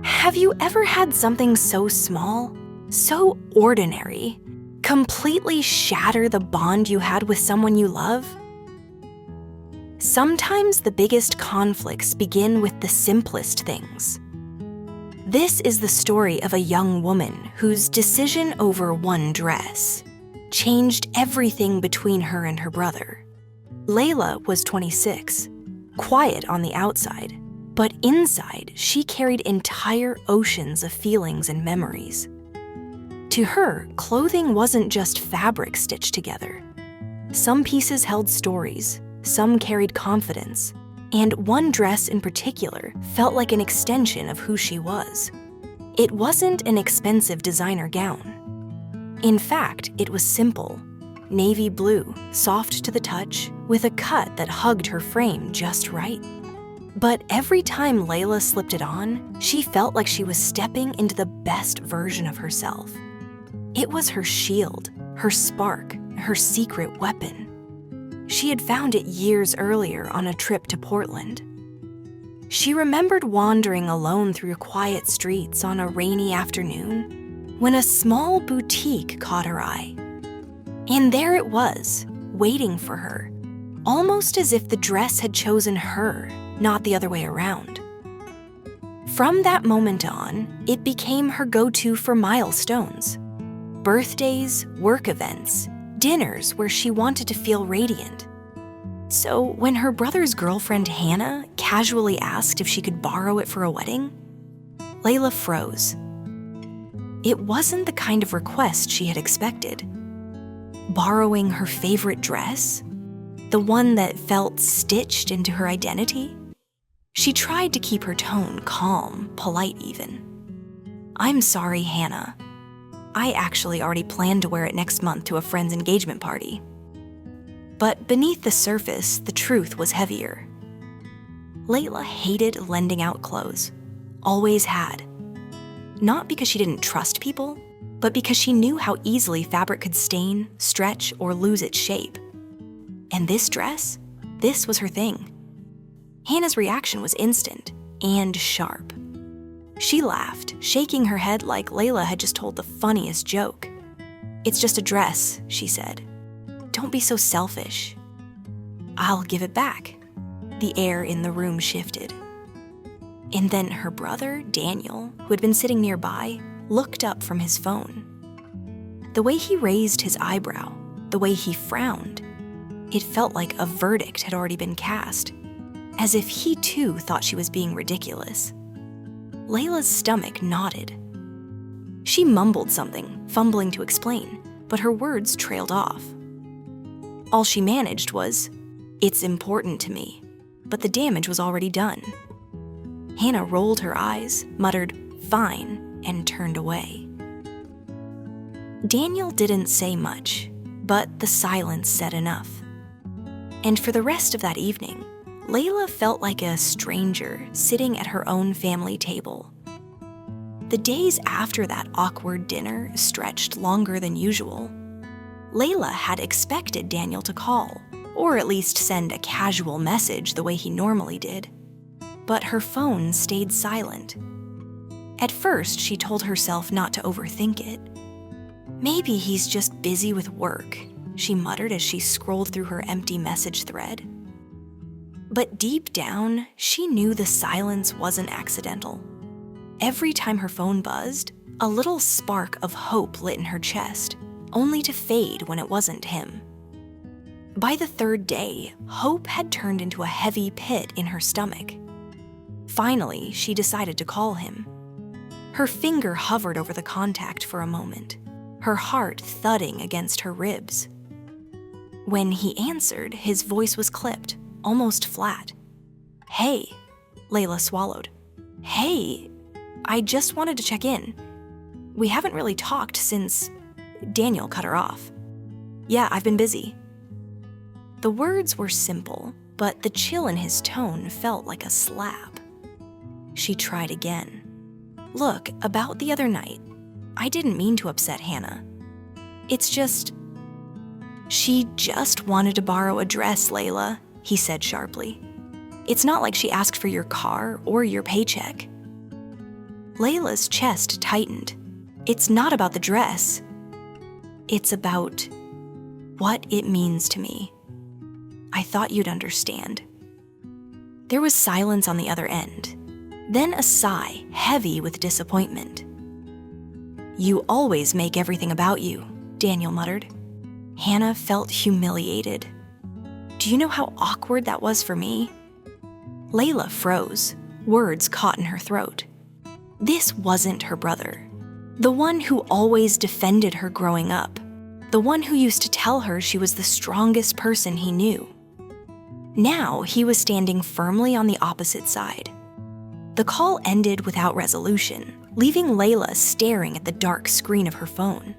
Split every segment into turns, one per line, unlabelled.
Have you ever had something so small, so ordinary, completely shatter the bond you had with someone you love? Sometimes the biggest conflicts begin with the simplest things. This is the story of a young woman whose decision over one dress changed everything between her and her brother. Layla was 26, quiet on the outside, but inside she carried entire oceans of feelings and memories. To her, clothing wasn't just fabric stitched together. Some pieces held stories, some carried confidence, and one dress in particular felt like an extension of who she was. It wasn't an expensive designer gown. In fact, it was simple, navy blue, soft to the touch, with a cut that hugged her frame just right. But every time Layla slipped it on, she felt like she was stepping into the best version of herself. It was her shield, her spark, her secret weapon. She had found it years earlier on a trip to Portland. She remembered wandering alone through quiet streets on a rainy afternoon when a small boutique caught her eye. And there it was, waiting for her, almost as if the dress had chosen her, not the other way around. From that moment on, it became her go-to for milestones. Birthdays, work events, dinners where she wanted to feel radiant. So when her brother's girlfriend Hannah casually asked if she could borrow it for a wedding, Layla froze. It wasn't the kind of request she had expected. Borrowing her favorite dress? The one that felt stitched into her identity? She tried to keep her tone calm, polite even. "I'm sorry, Hannah. I actually already planned to wear it next month to a friend's engagement party." But beneath the surface, the truth was heavier. Layla hated lending out clothes. Always had. Not because she didn't trust people, but because she knew how easily fabric could stain, stretch, or lose its shape. And this dress? This was her thing. Hannah's reaction was instant and sharp. She laughed, shaking her head like Layla had just told the funniest joke. "It's just a dress," she said. "Don't be so selfish." "I'll give it back." The air in the room shifted. And then her brother, Daniel, who had been sitting nearby, looked up from his phone. The way he raised his eyebrow, the way he frowned, it felt like a verdict had already been cast, as if he too thought she was being ridiculous. Layla's stomach knotted. She mumbled something, fumbling to explain, but her words trailed off. All she managed was, "It's important to me," but the damage was already done. Hannah rolled her eyes, muttered, "Fine," and turned away. Daniel didn't say much, but the silence said enough. And for the rest of that evening, Layla felt like a stranger sitting at her own family table. The days after that awkward dinner stretched longer than usual. Layla had expected Daniel to call, or at least send a casual message the way he normally did. But her phone stayed silent. At first, she told herself not to overthink it. "Maybe he's just busy with work," she muttered as she scrolled through her empty message thread. But deep down, she knew the silence wasn't accidental. Every time her phone buzzed, a little spark of hope lit in her chest, only to fade when it wasn't him. By the third day, hope had turned into a heavy pit in her stomach. Finally, she decided to call him. Her finger hovered over the contact for a moment, her heart thudding against her ribs. When he answered, his voice was clipped, almost flat. "Hey," Layla swallowed. "Hey, I just wanted to check in. We haven't really talked since..." Daniel cut her off. "Yeah, I've been busy." The words were simple, but the chill in his tone felt like a slap. She tried again. "Look, about the other night, I didn't mean to upset Hannah. It's just..." "She just wanted to borrow a dress, Layla," he said sharply. "It's not like she asked for your car or your paycheck." Layla's chest tightened. It's not about the dress. It's about what it means to me. I thought you'd understand. There was silence on the other end, then a sigh, heavy with disappointment. You always make everything about you, Daniel muttered. Hannah felt humiliated. Do you know how awkward that was for me? Layla froze, words caught in her throat. This wasn't her brother, the one who always defended her growing up, the one who used to tell her she was the strongest person he knew. Now he was standing firmly on the opposite side. The call ended without resolution, leaving Layla staring at the dark screen of her phone.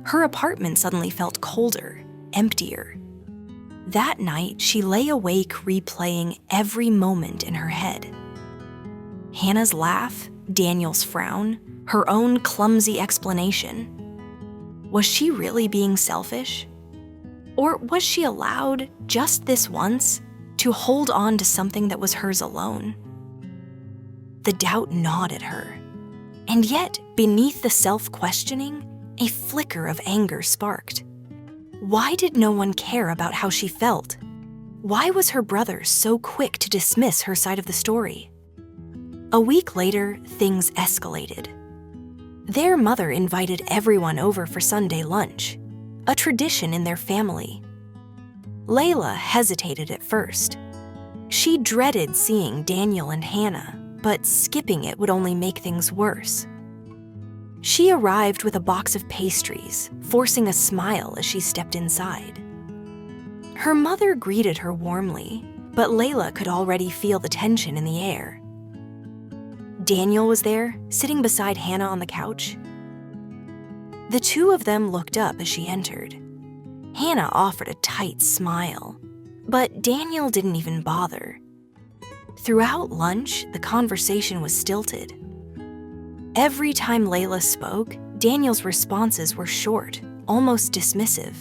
Her apartment suddenly felt colder, emptier. That night, she lay awake replaying every moment in her head. Hannah's laugh, Daniel's frown, her own clumsy explanation. Was she really being selfish? Or was she allowed, just this once, to hold on to something that was hers alone? The doubt gnawed at her. And yet, beneath the self-questioning, a flicker of anger sparked. Why did no one care about how she felt? Why was her brother so quick to dismiss her side of the story? A week later, things escalated. Their mother invited everyone over for Sunday lunch, a tradition in their family. Layla hesitated at first. She dreaded seeing Daniel and Hannah, but skipping it would only make things worse. She arrived with a box of pastries, forcing a smile as she stepped inside. Her mother greeted her warmly, but Layla could already feel the tension in the air. Daniel was there, sitting beside Hannah on the couch. The two of them looked up as she entered. Hannah offered a tight smile, but Daniel didn't even bother. Throughout lunch, the conversation was stilted. Every time Layla spoke, Daniel's responses were short, almost dismissive.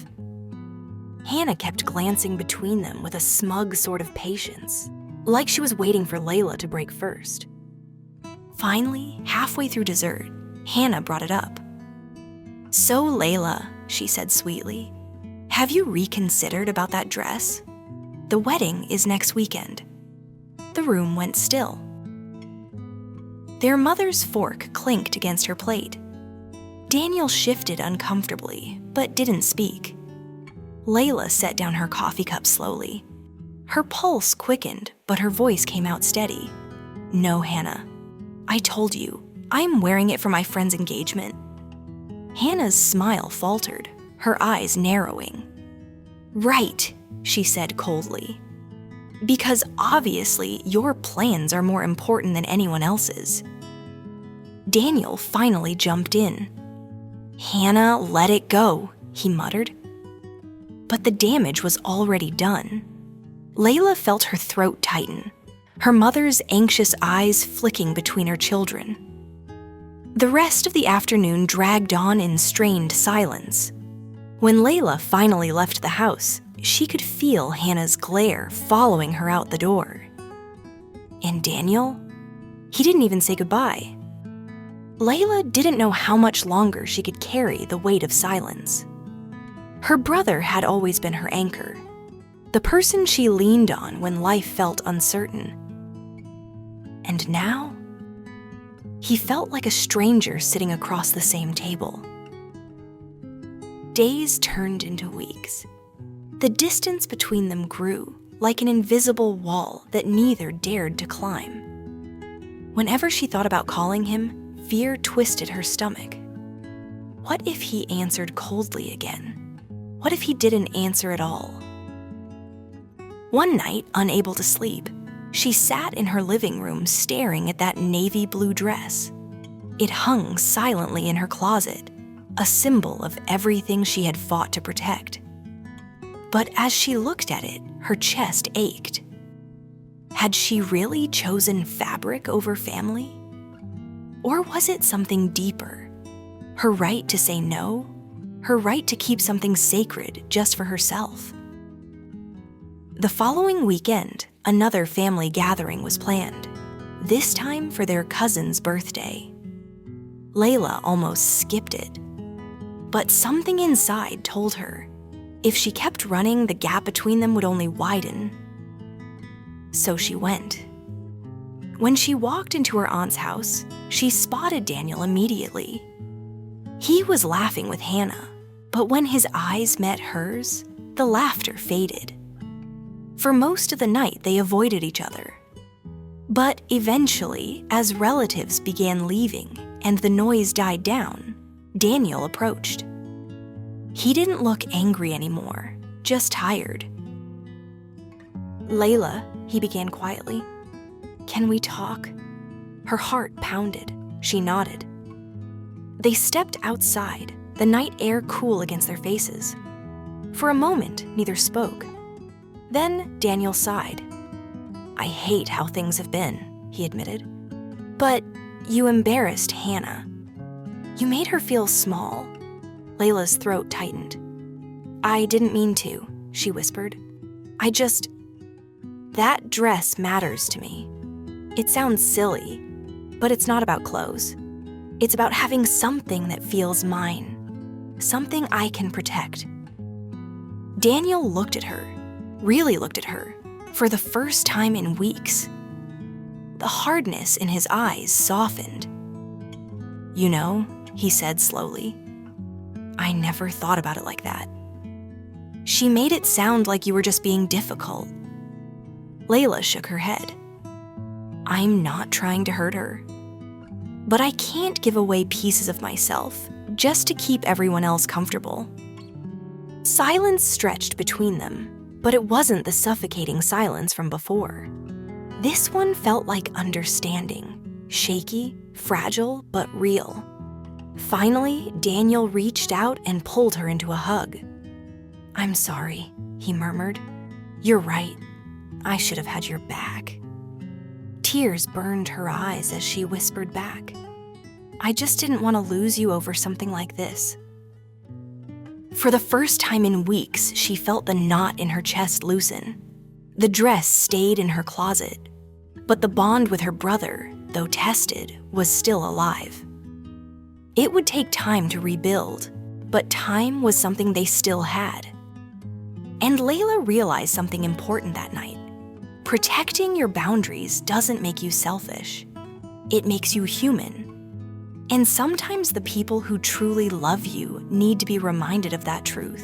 Hannah kept glancing between them with a smug sort of patience, like she was waiting for Layla to break first. Finally, halfway through dessert, Hannah brought it up. So, Layla, she said sweetly, have you reconsidered about that dress? The wedding is next weekend. The room went still. Their mother's fork clinked against her plate. Daniel shifted uncomfortably, but didn't speak. Layla set down her coffee cup slowly. Her pulse quickened, but her voice came out steady. No, Hannah. I told you, I'm wearing it for my friend's engagement. Hannah's smile faltered, her eyes narrowing. Right, she said coldly. Because obviously your plans are more important than anyone else's. Daniel finally jumped in. Hannah, let it go, he muttered. But the damage was already done. Layla felt her throat tighten, her mother's anxious eyes flicking between her children. The rest of the afternoon dragged on in strained silence. When Layla finally left the house, she could feel Hannah's glare following her out the door. And Daniel? He didn't even say goodbye. Layla didn't know how much longer she could carry the weight of silence. Her brother had always been her anchor, the person she leaned on when life felt uncertain. And now, he felt like a stranger sitting across the same table. Days turned into weeks. The distance between them grew, like an invisible wall that neither dared to climb. Whenever she thought about calling him, fear twisted her stomach. What if he answered coldly again? What if he didn't answer at all? One night, unable to sleep, she sat in her living room staring at that navy blue dress. It hung silently in her closet, a symbol of everything she had fought to protect. But as she looked at it, her chest ached. Had she really chosen fabric over family? Or was it something deeper? Her right to say no? Her right to keep something sacred just for herself? The following weekend, another family gathering was planned. this time for their cousin's birthday. Layla almost skipped it. But something inside told her if she kept running, the gap between them would only widen. So she went. When she walked into her aunt's house, she spotted Daniel immediately. He was laughing with Hannah, but when his eyes met hers, the laughter faded. For most of the night, they avoided each other. But eventually, as relatives began leaving and the noise died down, Daniel approached. He didn't look angry anymore, just tired. "Layla," he began quietly, "can we talk?" Her heart pounded. She nodded. They stepped outside, the night air cool against their faces. For a moment, neither spoke. Then Daniel sighed. "I hate how things have been," he admitted. "But you embarrassed Hannah. You made her feel small." Layla's throat tightened. "I didn't mean to," she whispered. That dress matters to me. It sounds silly, but it's not about clothes. It's about having something that feels mine, something I can protect." Daniel looked at her, really looked at her, for the first time in weeks. The hardness in his eyes softened. "You know," he said slowly, "I never thought about it like that. She made it sound like you were just being difficult." Layla shook her head. "I'm not trying to hurt her. But I can't give away pieces of myself just to keep everyone else comfortable." Silence stretched between them, but it wasn't the suffocating silence from before. This one felt like understanding, shaky, fragile, but real. Finally, Daniel reached out and pulled her into a hug. "I'm sorry," he murmured. "You're right. I should have had your back." Tears burned her eyes as she whispered back, "I just didn't want to lose you over something like this." For the first time in weeks, she felt the knot in her chest loosen. The dress stayed in her closet, but the bond with her brother, though tested, was still alive. It would take time to rebuild, but time was something they still had. And Layla realized something important that night. Protecting your boundaries doesn't make you selfish. It makes you human. And sometimes the people who truly love you need to be reminded of that truth.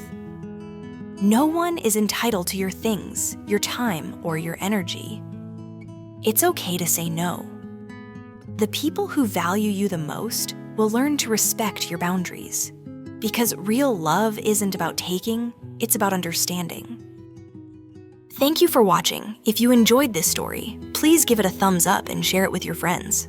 No one is entitled to your things, your time, or your energy. It's okay to say no. The people who value you the most will learn to respect your boundaries. Because real love isn't about taking, it's about understanding. Thank you for watching. If you enjoyed this story, please give it a thumbs up and share it with your friends.